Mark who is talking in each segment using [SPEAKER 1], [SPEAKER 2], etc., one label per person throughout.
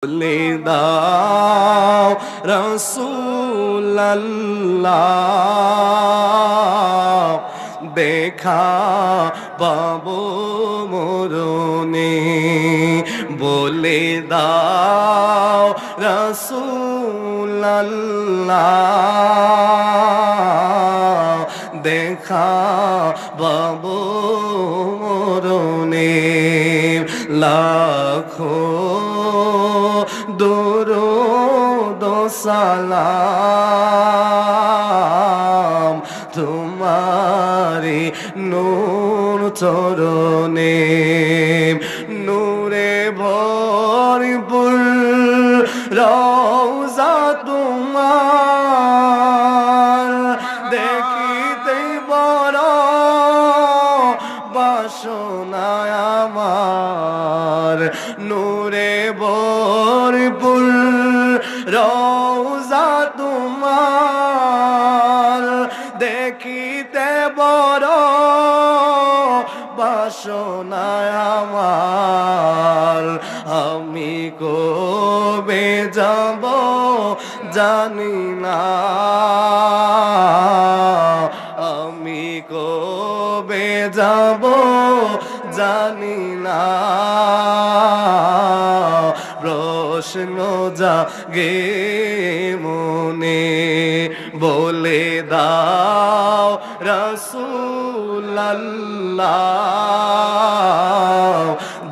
[SPEAKER 1] বলে দাও রাসূলুল্লাহ, দেখা পাবো মরণে। বলে দাও রাসূলুল্লাহ, দেখা পাবো মরণে। লাখো দরুদ ও সালাম তোমারি নূর চরণে। নূরে ভরপুর রওজা তোমার, দেখিতে বড় বাসনা আমার। নূরে ভরপুর রওজা তোমার, দেখিতে বড় বাসনা আমার। আমি কবে যাব জানি না, আমি কবে যাব জানি না। প্রশ্ন জাগে মনে, বলে দাও রাসূলুল্লাহ,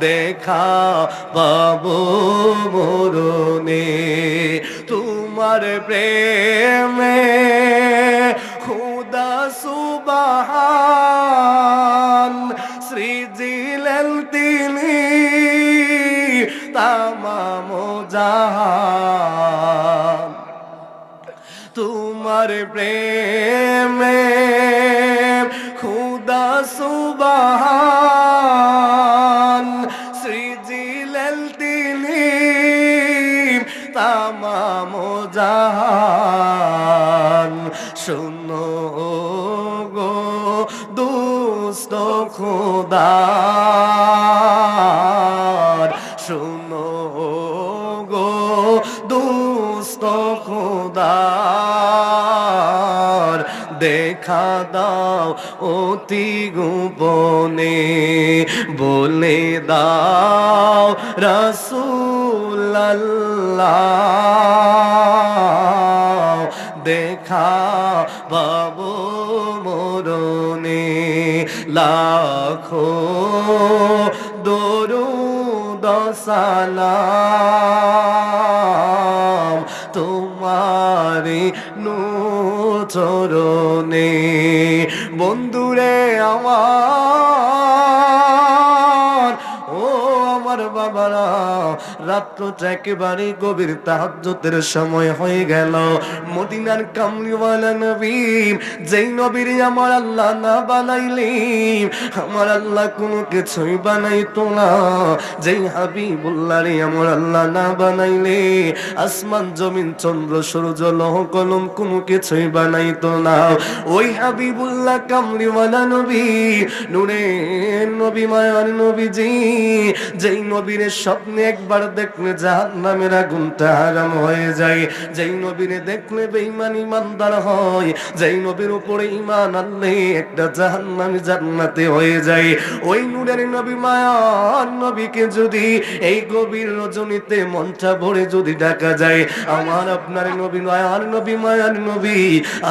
[SPEAKER 1] দেখা পাবো মরণে। তোমার প্রেমে খুদা সুবহান সৃজিলেন তিনি তামাম জাহান। তোমার প্রেমে খুদা সুবহান সৃজিলেন তিনি তামাম জাহান। শুনো গো দুষ্ট খোদার, শুনো গো দুষ্ট খোদার, দেখা দাও অতি গোপনে। বলে দাও রাসূলুল্লাহ, দেখা পাবো মরণে। লাখো দরুদ ও সালাম তোমারি নূর চরণে। বন্ধুরে আমার, ও আমার বাবারা, রাত্রটা একেবারে গভীর তাহাজ্জুদের সময় হয়ে গেল। মদিনার কামলিওয়ালা নবী, যেই নবীর আমার আল্লাহ না বানাইলে আমার আল্লাহ কোনো কিছুই বানাইতো না, যেই হাবিবুল্লাহ রে আমার আল্লাহ না বানাইলে আসমান জমিন চন্দ্র সূর্য লৌহ কলম কোনো কিছুই বানাইতো না। ওই হাবিবুল্লাহ কামলিওয়ালা নবী, নূরের নবী, মায়ার নবীজি, যেই নবীরে স্বপ্নে একবার দেখলে জাহান্নামের আগুনটা হারাম হয়ে যায়, যেই নবীরে দেখলে বেঈমান ইমানদার হয়, যেই নবীর উপরে ঈমান আনলে একটা জাহান্নামী জান্নাতে হয়ে যায়। ওই নূরের নবী, মায়ার নবীকে যদি এই গভীর রজনীতে মনটা ভরে যদি ডাকা যায়, আমার আপনার নবী, মায়ার নবী, মায়ার নবী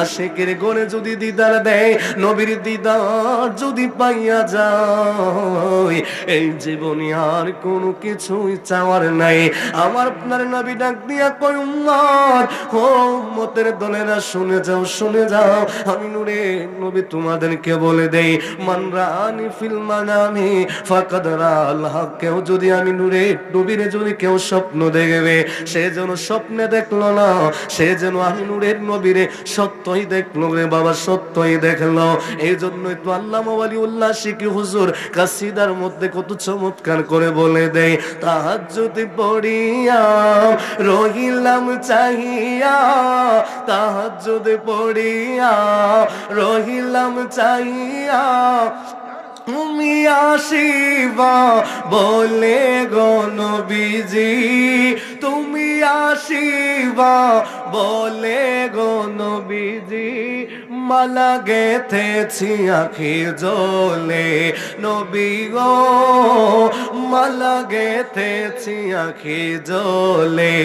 [SPEAKER 1] আশিকের ঘরে যদি দিদার দেয়, নবীর দিদার যদি পাইয়া যায়, এই জীবনে আর কোনো কিছুই চাওয়ার নাই। আমার আপনার নবী ডাক দিয়া কই, উম্মত, ও উম্মতের দলেরা শুনে যাও, শুনে যাও, আমি নূরের নবী তোমাদেরকে বলে দেই, মান রাআনি ফিল মানামি ফাকাদ রাআল হক। কেউ যদি আমি নূরের নবীরে যদি কেউ স্বপ্ন দেখবে, সে যেন স্বপ্নে দেখলো না, সে যেন আমি নূরের নবীরে সত্যই দেখলো রে বাবা, সত্যই দেখলো। এই জন্যই তো আল্লামা ওয়ালিউল্লাহ শিকি হুজুর কাসিদার মধ্যে কত চমৎকার করে বলে দেয়, তাহাজ্জুদ পড়িয়া রহিলাম চাহিয়া, তাহাজ্জুদ পড়িয়া রহিলাম চাহিয়া, তুমি আসিবা বলে গো নবীজি, তুমি আসিবা বলে গো নবীজি, মালা গেথেছি আখি জলে নবী গো, মালা গেথেছি আখি জলে।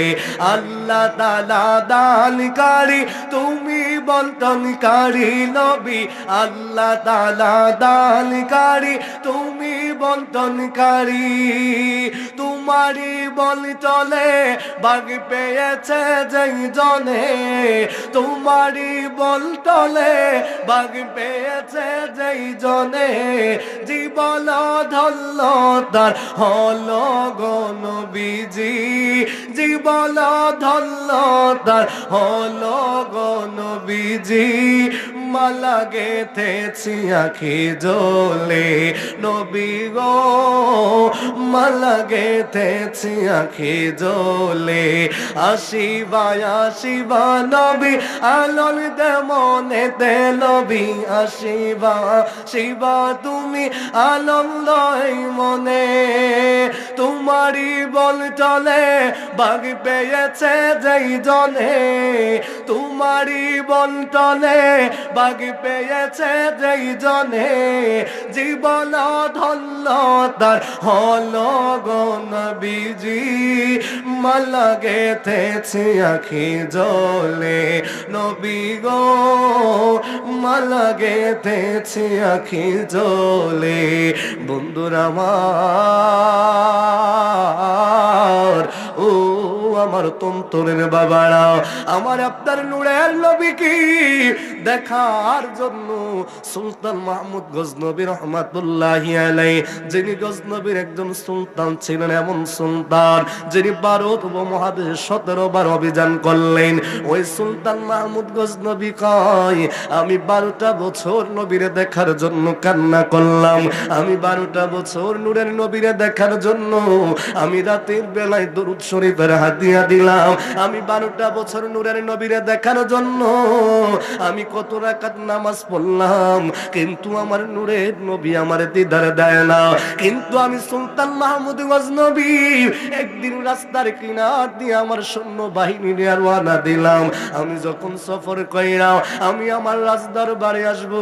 [SPEAKER 1] আল্লাহ তাআলা দানকারী, তুমি বন্টনকারী নবী, আল্লাহ তাআলা দানকারী, তুমি বন্টনকারী। তোমারই বন্টনে ভাগ পেয়েছে যেই জনে, তোমারই বন্টনে ভাগ পেয়েছে যেই জনে, জীবন ধন্য তার হলো গো নবীজি, জীবন ধন্য তার হলো গো নবীজি, মালা গেথেছি আখি জলে নবী গো, মালা গেথেছি আখি জলে। আসিবা আসিবা নবী আলোর দে মনে দে নবী, আসিবা আসিবা তুমি আনন্দ মনে, তোমারই বলটলে ভাগ পেয়েছে যেই জনে, তোমারই বলটলে ভাগ পেয়েছে যেই জনে, জীবন ধন্য তার হলো গো নবীজি, মালা গেথেছি আখি জলে নবী গো, মালা গেথেছি আখি জলে। বন্ধুরা আমার, ও আমার তন্তরের বাবারা, আমার আপনার নূরের নবীকে দেখার জন্য সুলতান মাহমুদ গজনবী রহমাতুল্লাহি আলাইহি, যিনি গজনবীর একজন সুলতান ছিলেন, এমন সুলতান যিনি ভারত উপমহাদেশে 17 বার অভিযান করলেন, ওই সুলতান মাহমুদ গজনবী কয়, আমি 12টা বছর নবীরে দেখার জন্য কান্না করলাম, আমি 12টা বছর নূরের নবীরে দেখার জন্য আমি রাতের বেলায় দরুদ শরীফের হাদিয়া দিলাম, আমি 12টা বছর নূরের নবীরে দেখার জন্য আমি কত রাকাত নামাজ পড়লাম, কিন্তু আমার নূরের নবী আমার দিদার দেয় না। কিন্তু আমি সুলতান মাহমুদ গজনবী একদিন রাস্তার কিনার দিয়ে আমার সৈন্য বাহিনী নিয়ে রওনা দিলাম, আমি যখন সফর কইরাম আমি আমার রাজদরবারে আসব,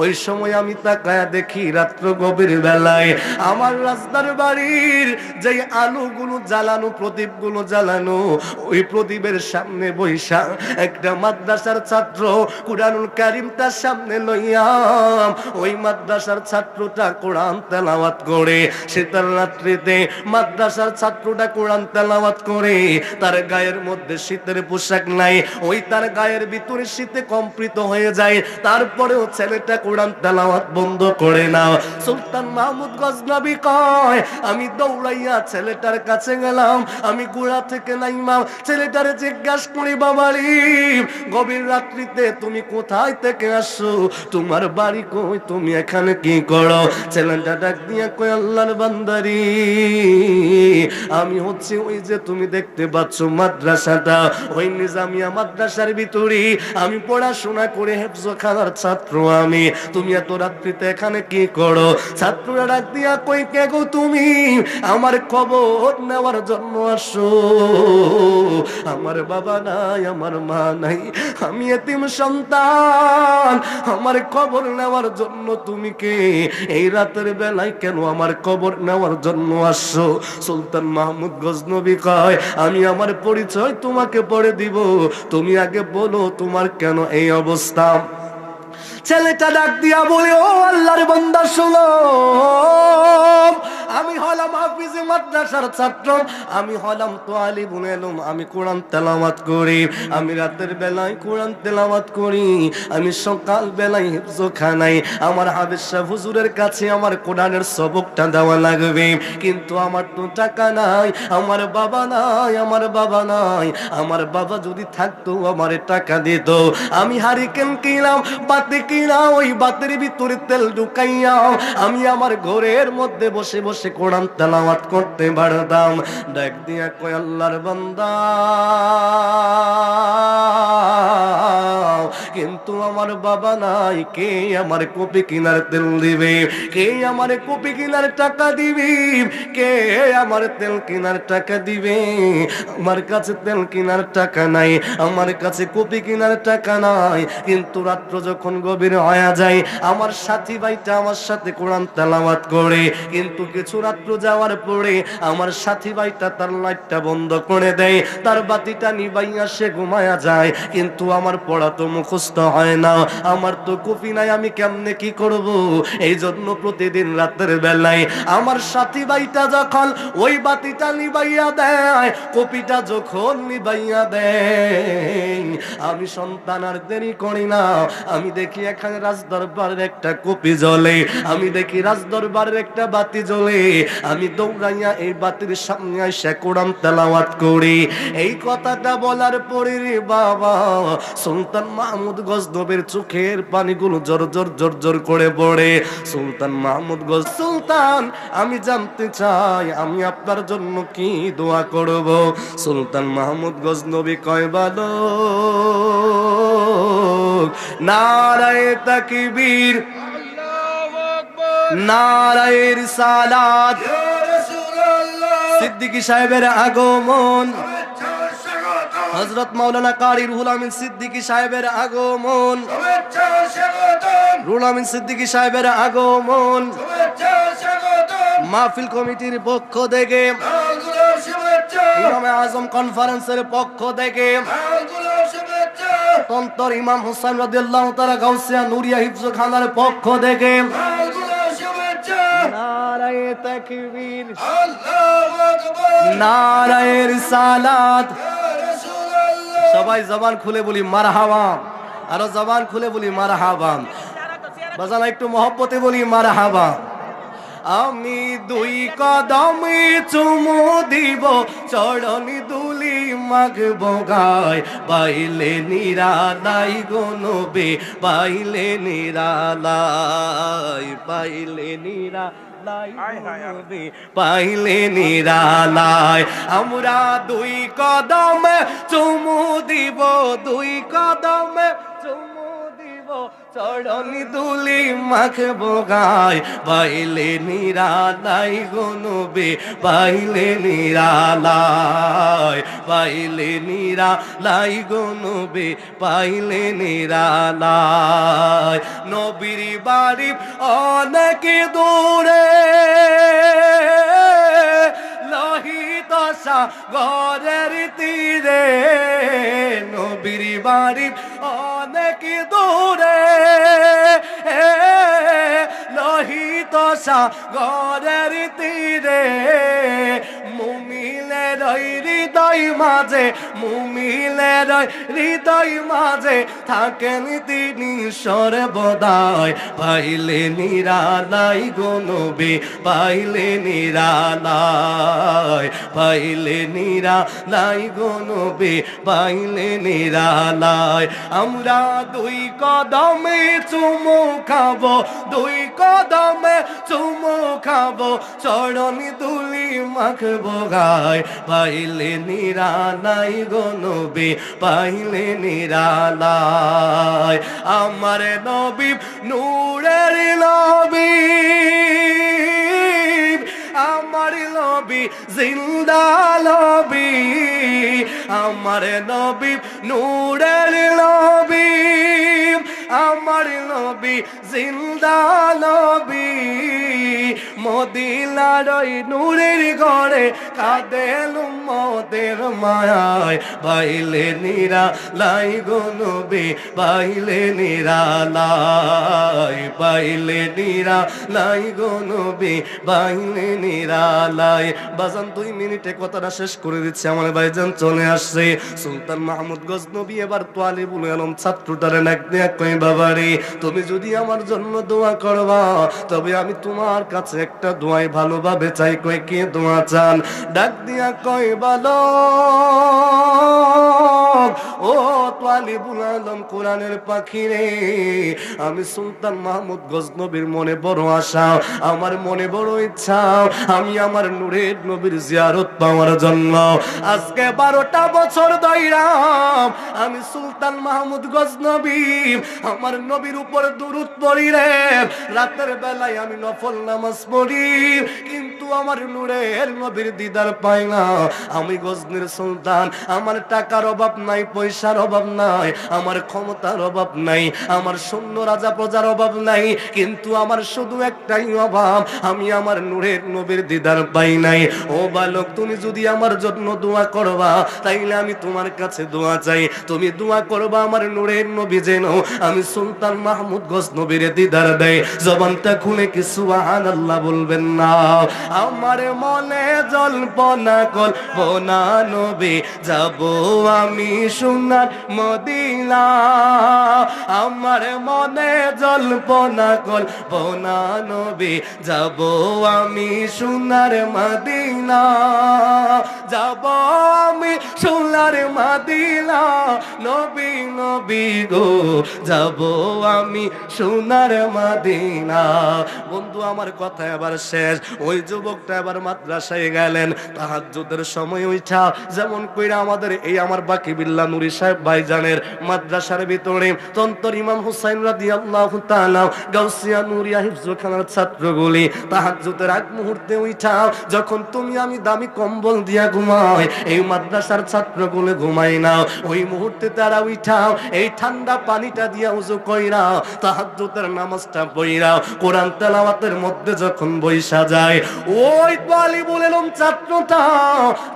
[SPEAKER 1] ওই সময় আমি তাকায়া দেখি রাত্র গভীর বেলায় আমার রাজদরবাড়ির যে আলোগুলো জ্বালানো, প্রদীপগুলো জ্বালানো, ওই প্রদীপের সামনে বৈশা একটা মাদ্রাসার ছাত্র কুরআনুল কারীম তার সামনে লইয়াম, ওই মাদ্রাসার ছাত্রটা কোরআন তেলাওয়াত করে, শীতের রাত্রিতে মাদ্রাসার ছাত্রটা কোরআন তেলাওয়াত করে, তার গায়ের মধ্যে শীতের পোশাক নাই, ওই তার গায়ের ভিতরে শীতে কম্পিত হয়ে যায়, তারপরেও ছেলেটা কোরআন তেলাওয়াত বন্ধ করে না। সুলতান মাহমুদ গজনবী কয়, আমি দৌড়াইয়া ছেলেটার কাছে গেলাম, আমি গোড়া থেকে নাইমা ছেলেটারে জিজ্ঞাসা করি, বাবারি গভীর রাত্রিতে তুমি কোথায় থেকে আসছো, তোমার বাড়ি কই, তুমি এখানে কি করো? ছেলেটা ডাক দিয়া কয়, আল্লাহর বান্দারি, আমি হচ্ছে ওই যে তুমি দেখতে পাচ্ছ মাদ্রাসাটা, ওই নিজামিয়া মাদ্রাসার ভিতরে আমি পড়াশোনা করে হেফজখানার ছাত্র আমি, তুমি এত রাত্রিতে এখানে কি করো? ছাত্ররা ডাক দিয়া কই, কে গো তুমি? আমার খবর নেওয়ার জন্য আসো, আমার বাবা নাই, আমার মা নাই, আমি এতিম সন্তান, আমার খবর নেওয়ার জন্য তুমি কে? এই রাতের বেলায় কেন আমার খবর নেওয়ার জন্য আসছো? সুলতান মাহমুদ গজনবী কয়, আমি আমার পরিচয় তোমাকে পড়ে দিব, তুমি আগে বলো তোমার কেন এই অবস্থা? ছেলেটা ডাক দিয়া বলে, ও আল্লাহর বান্দা শোনো, আমি হলাম হাফিজ মাদ্রাসার ছাত্র, আমি হলাম তালিবুল ইলম, আমি কোরআন তেলাওয়াত করি, আমি রাতের বেলায় কোরআন তেলাওয়াত করি, আমি সকাল বেলায় হিফজখানায় আমার হাফিজ সাহেব হুজুরের কাছে আমার কোরআনের সবকটা দেওয়া লাগবে, কিন্তু আমার তো টাকা নাই, আমার বাবা নাই, আমার বাবা নাই, আমার বাবা যদি থাকতো আমারে টাকা দিত, আমি হারিকেন কিনলাম, বাতি কিনা, ওই বাতির ভিতরে তেল ঢুকাইয়া আমি আমার ঘরের মধ্যে বসে বসে কোরআন তেলাওয়াত করতে পারতাম। ডাক দিয়া কয়, আল্লাহর বান্দা, কিন্তু আমার বাবা নাই, কে আমার কপি কিনার তেল দিবে, কে আমার কপি কিনার টাকা দিবে, কে আমার তেল কিনার টাকা দিবে? আমার কাছে তেল কিনার টাকা নাই, আমার কাছে কপি কিনার টাকা নাই। কিন্তু রাত্র যখন গভীর হয়ে যায়, আমার সাথী ভাইটা আমার সাথে কোরআন তেলাওয়াত করে, কিন্তু কিছু রাত্র যাওয়ার পরে আমার সাথী ভাইটা তার লাইটটা বন্ধ করে দেয়, তার বাতিটা নিবাইয়া সে ঘুমায়া যায়। কিন্তু আমার পড়া তো মুখস্থ হয় না, আমার তো কপি নাই, আমি কেমনে কি করব? এই জন্য প্রতিদিন রাতের বেলায় আমার সাথী ভাইটা যখন ওই বাতিটা নিবাইয়া দেয়, কপিটা যখন নিবাইয়া দেয়, আমি সন্তান আর দেরি করি না, আমি দেখি এখানে রাজদরবারের একটা কপি জ্বলে, আমি দেখি রাজদরবারের একটা বাতি জ্বলে, আমি দৌড়াইয়া এই বাতির সামনে এসে কোরআন তেলাওয়াত করি। এই কথাটা বলার পরে রে বাবা, সুলতান মাহমুদ গজনবীর চোখের পানিগুলো জোর জোর জোর জোর করে পড়ে। সুলতান মাহমুদ গজ, সুলতান আমি জানতে চাই আমি আপনার জন্য কি দোয়া করব? সুলতান মাহমুদ গজনবী কয়, বলো। নারায়ে তাকবীর, নারায়ে রিসালাত, সিদ্দিকী সাহেবের আগমন, হযরত মাওলানা কারি রুহুল আমিন সিদ্দিকী সাহেবের আগমন, রুহুল আমিন সিদ্দিকী সাহেবের আগমন, মাহফিল কমিটির পক্ষ থেকে, ইমামে আজম কনফারেন্সের পক্ষ থেকে, তন্তর ইমাম হুসাইন রাদিয়াল্লাহু তাআলা গাউসিয়া নুরিয়া হিফজখানার পক্ষ থেকে, নারায়ে তাকবীর, আল্লাহু আকবার, নারায়ে রিসালাত। সবাই জবান খুলে বলি মারহাবা, আরো জবান খুলে বলি মারহাবা। বাজান একটু মহব্বতে বলি মারহাবা। আমি দুই কদমে চুমু দিব, চরণি দুলি মাগবো গায়, পাইলে নিরালাই গো নবী, পাইলে নিরালাই, পাইলে নিরালাই, পাইলে নিরালাই। আমরা দুই কদমে চুমু দিব, দুই কদমে চুমু দিব, চরণি দুলি মাখবো গায়, পাইলে নিরালাই গো নবী, পাইলে নিরালাই, পাইলে নিরালাই গো নবী, পাইলে নিরালাই। নবীর বাড়ি অনেক দূরে, লোহিত সাগরের তীরে, নবীর বাড়ি অনেক দূরে, লোহিত সাগরের তীরে, মুমিনের হৃদয় মাঝে, মুমিনের হৃদয় মাঝে থাকেন তিনি সর্বদাই, পাইলে নিরালাই গো নবী, পাইলে নিরালাই, পাইলে নিরালাই গো নবী, পাইলে নিরালাই। আমরা দুই কদমে চুমু খাবো, দুই কদমে চুমু খাবো, চরণি দুলি মাখবো গায়, পাইলে নিরালাই গো নবী, পাইলে নিরালাই। আমার নবী নূরের নবী, আমার নবী জিন্দা নবী, আমার নবী নূরের নবী, আমার নবী জিন্দা নবী। মদিনার ওই নূরের ঘরে কাঁদেন উম্মতের মায়ায়, পাইলে নিরালাই গো নবী, পাইলে নিরালাই, পাইলে নিরালাই গো নবী, পাইলে নিরালাই। বাজান 2 মিনিটে কথাটা শেষ করে দিচ্ছে, আমার ভাইজান চলে আসছে। সুলতান মাহমুদ গজনবী এবার তালিবুল ইলম ছাত্রটারে নাক দিয়া কই, বাবারে তুমি যদি আমার জন্য দোয়া করবা, তবে আমি তোমার কাছে একটা দোয়াই ভালোভাবে চাই। কই কি দোয়া চান? ডাক দিয়া কই, বলো ও হাবিবুল আলম কোরআনের পাখি রে, আমি সুলতান মাহমুদ গজনবীর মনে বড় আশা, আমার মনে বড় ইচ্ছা, আমি আমার নূরের নবীর জিয়ারত পাওয়ার জন্য আজকে 12টা বছর ধইরাম আমি সুলতান মাহমুদ গজনবী আমার নবীর উপর দুরূদ পড়ি রে। রাতের বেলায় আমি নফল নামাজ পড়ি, কিন্তু আমার নূরের নবীর দিদার পাই না। আমি গজনীর সুলতান, আমার টাকার অভাব নাই, পয়সার অভাব নাই, আমার ক্ষমতার অভাব নাই, আমার সৈন্য রাজা প্রজার অভাব নাই, কিন্তু আমার শুধু একটাই অভাব, আমি আমার নূরের নবীর দিদার পাই নাই। ও বালক, তুমি যদি আমার জন্য দোয়া করবা তাইলে আমি তোমার কাছে দোয়া চাই, তুমি দোয়া করবা আমার নূরের নবী যেন আমি সুলতান মাহমুদ গজনবীর দিদার দেয়। জবানটা খুলে কি সুবহানাল্লাহ বলবেন না? আমার মনে জল্পনা কল্পনা নবী যাব আমি সোনার মদিনা, আমার মনে জল্পনা কল্পনা নবী যাব আমি সোনার মদিনা, যাব আমি সোনার মদিনা, নবী নবী গো যাব আমি সোনার মদিনা। বন্ধু আমার কথা এবার শেষ। ওই যুবকটা এবার মাদ্রাসায় গেলেন, তাহাজ্জুদের সময় উঠা যেমন কইরা আমাদের এই আমার বাকি বিল্লাহ নুরি সাহেব ভাইজানের মাদ্রাসার ভিতরে তন্তর ইমাম হুসাইন রাদিয়াল্লাহু তাআলা গাউসিয়া নুরিয়া হিফজুল খানার ছাত্রগুলি তাহাজ্জুদের আগ মুহূর্তে উঠা যখন তুমি আমি দামি কম্বল দিয়া ঘুমাই, এই মাদ্রাসার ছাত্রগুলো ঘুমাই না, ওই মুহূর্তে তারা উঠা এই ঠান্ডা পানিটা দিয়া উযু কইরা তাহাজ্জুদের নামাজটা পড়িরা কোরআন তেলাওয়াতের মধ্যে যখন বইসা যায়, ওই তালিবুল ইলম ছাত্রটা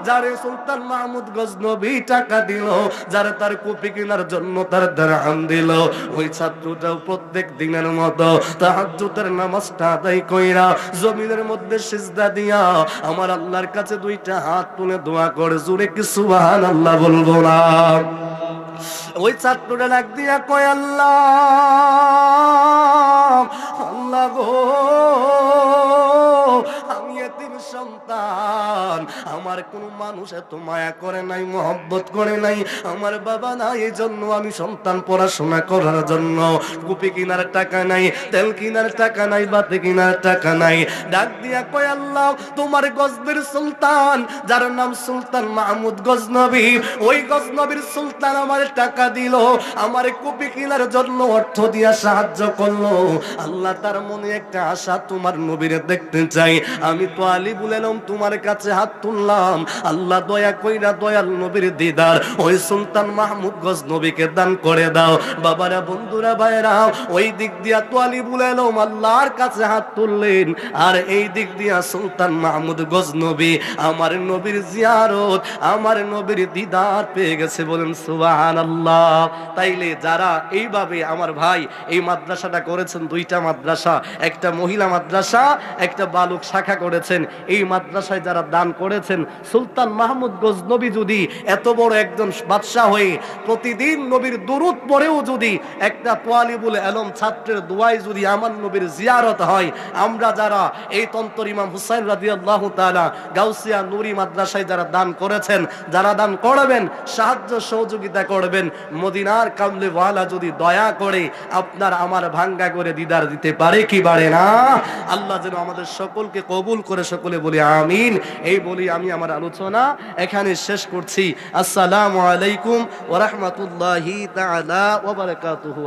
[SPEAKER 1] যারে সুলতান মাহমুদ গজনবী টাকা দিল, যারে তার কপি কেনার জন্য তার দিরহাম দিল, ওই ছাত্রটাও প্রত্যেক দিনের মতো তাহাজ্জুদের নামাজটা আদায় কইরা জমিনের মধ্যে সিজদা দিয়া আমার আল্লাহর কাছে দুইটা হাত তুলে দোয়া করে, জোরে কি সুবহানাল্লাহ বলবো না? ওই ছাত্রটা ডাক দিয়া কয়, আল্লাহ আল্লাহ গো, আমি এতিম সন্তান, আমার কোন মানুষ এত মায়া করে নাই, মহব্বত করে নাই, আমার বাবা নাই, এই জন্য আমি সন্তান পড়াশোনা করার জন্য কুপি কিনার টাকা নাই, তেল কিনার টাকা নাই, বাতি কিনার টাকা নাই। ডাক দিয়া কয়, আল্লাহ তোমার গজনীর সুলতান যার নাম সুলতান মাহমুদ গজনবী, ওই গজনবীর সুলতান আমার টাকা দিল, আমার কুপি কিনার জন্য অর্থ দিয়া সাহায্য করলো, আল্লাহ তার মনে একটা আশা তোমার নবীরে দেখতে চাই, আমি তো আলী বলেলাম তোমার কাছে হাত তুললাম, আল্লাহ দয়া কইরা দয়াল নবীর দিদার ওই সুলতান মাহমুদ গজনবীকে দান করে দাও। বাবারা, বন্ধুরা, ভাইরা, ওই দিক দিয়া তো আলী বলেলাম আল্লাহর কাছে হাত তুললেন, আর এই দিক দিয়া সুলতান মাহমুদ গজনবী আমার নবীর জিয়ারত, আমার নবীর দিদার পেয়ে গেছে, বলেন সুবহানাল্লাহ। তাইলে যারা এইভাবে আমার ভাই এই মাদ্রাসাটা করেছেন, দুইটা মাদ্রাসা, একটা মহিলা মাদ্রাসা, একটা বালক শাখা করেছেন, এই মাদ্রাসায় যারা দান করেছেন, সুলতান মাহমুদ গজনবী যদি এত বড় একজন বাদশাহ হয়ে প্রতিদিন নবীর দুরূদ পড়েও যদি একটা তালিবুল ইলম ছাত্রের দোয়ায় যদি আমার নবীর জিয়ারত হয়, আমরা যারা এই তন্তর ইমাম হুসাইন রাদিয়াল্লাহু তাআলা গাউসিয়া নুরি মাদ্রাসায় যারা দান করেছেন, যারা দান করবেন, সাহায্য সহযোগিতা করবেন, মদিনার কামলিওয়ালা যদি দয়া করে আপনার আমার ভাঙ্গা করে দিদার দিতে পারে কি পারে না? আল্লাহ যেন আমাদের সকলকে কবুল করে, সকলে বলি আমিন। এই বলি আমি আমার আলোচনা এখানে শেষ করছি। আসসালামু আলাইকুম ওয়া রাহমাতুল্লাহি তাআলা ওয়া বারাকাতুহু।